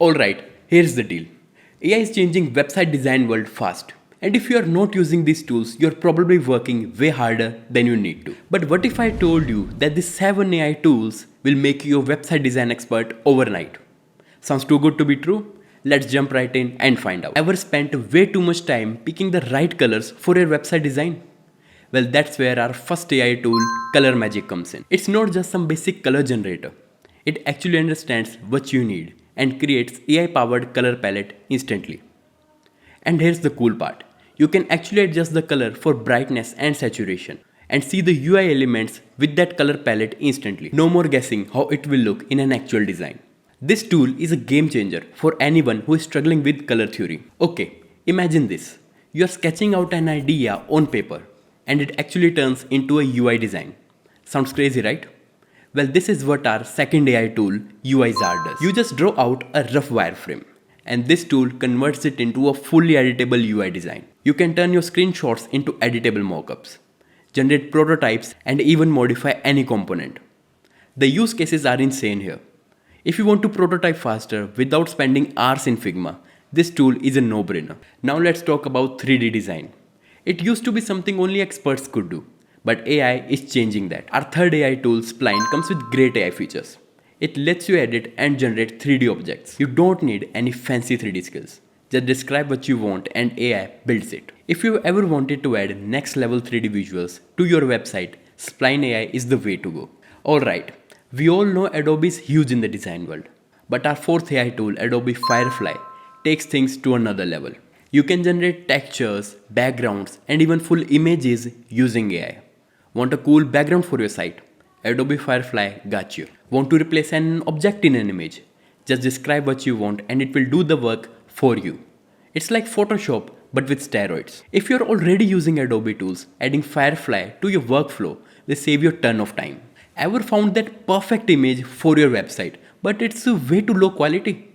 Alright, here's the deal. AI is changing website design world fast. And if you are not using these tools, you're probably working way harder than you need to. But what if I told you that these 7 AI tools will make you a website design expert overnight? Sounds too good to be true? Let's jump right in and find out. Ever spent way too much time picking the right colors for your website design? Well, that's where our first AI tool, Color Magic, comes in. It's not just some basic color generator. It actually understands what you need and creates AI-powered color palette instantly. And here's the cool part. You can actually adjust the color for brightness and saturation and see the UI elements with that color palette instantly. No more guessing how it will look in an actual design. This tool is a game changer for anyone who is struggling with color theory. Okay, imagine this. You are sketching out an idea on paper and it actually turns into a UI design. Sounds crazy, right? Well, this is what our second AI tool, UiZard, does. You just draw out a rough wireframe, and this tool converts it into a fully editable UI design. You can turn your screenshots into editable mockups, generate prototypes, and even modify any component. The use cases are insane here. If you want to prototype faster without spending hours in Figma, this tool is a no-brainer. Now let's talk about 3D design. It used to be something only experts could do. But AI is changing that. Our third AI tool, Spline, comes with great AI features. It lets you edit and generate 3D objects. You don't need any fancy 3D skills. Just describe what you want and AI builds it. If you ever wanted to add next level 3D visuals to your website, Spline AI is the way to go. Alright, we all know Adobe is huge in the design world. But our fourth AI tool, Adobe Firefly, takes things to another level. You can generate textures, backgrounds, and even full images using AI. Want a cool background for your site? Adobe Firefly got you. Want to replace an object in an image? Just describe what you want and it will do the work for you. It's like Photoshop but with steroids. If you're already using Adobe tools, adding Firefly to your workflow will save you a ton of time. Ever found that perfect image for your website but it's way too low quality?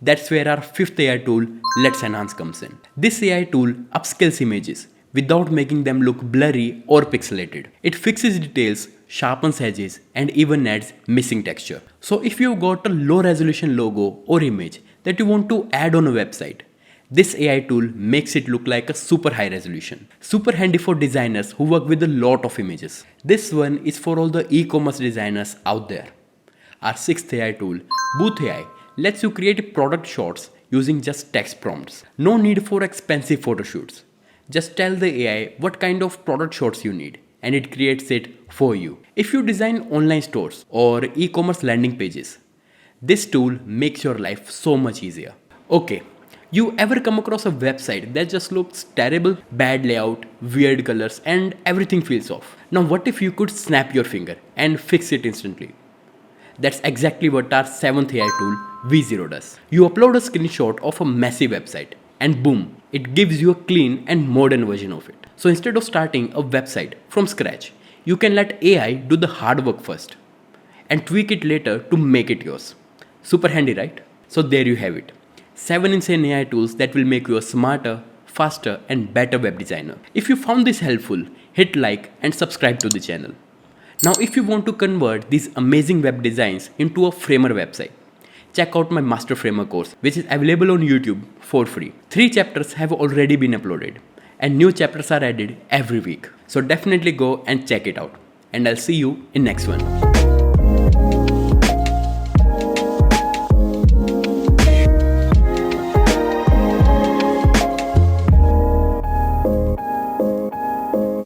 That's where our fifth AI tool, Let's Enhance, comes in. This AI tool upscales images without making them look blurry or pixelated. It fixes details, sharpens edges, and even adds missing texture. So if you've got a low resolution logo or image that you want to add on a website, this AI tool makes it look like a super high resolution. Super handy for designers who work with a lot of images. This one is for all the e-commerce designers out there. Our sixth AI tool, Booth AI, lets you create product shots using just text prompts. No need for expensive photo shoots. Just tell the AI what kind of product shots you need and it creates it for you. If you design online stores or e-commerce landing pages, this tool makes your life so much easier. Okay, you ever come across a website that just looks terrible, bad layout, weird colors, and everything feels off? Now what if you could snap your finger and fix it instantly? That's exactly what our seventh AI tool, V0, does. You upload a screenshot of a messy website and boom, it gives you a clean and modern version of it. So instead of starting a website from scratch, you can let AI do the hard work first and tweak it later to make it yours. Super handy, right? So there you have it. 7 insane AI tools that will make you a smarter, faster, and better web designer. If you found this helpful, hit like and subscribe to the channel. Now if you want to convert these amazing web designs into a Framer website, check out my Master Framer course, which is available on YouTube for free. 3 chapters have already been uploaded and new chapters are added every week. So definitely go and check it out. And I'll see you in next one.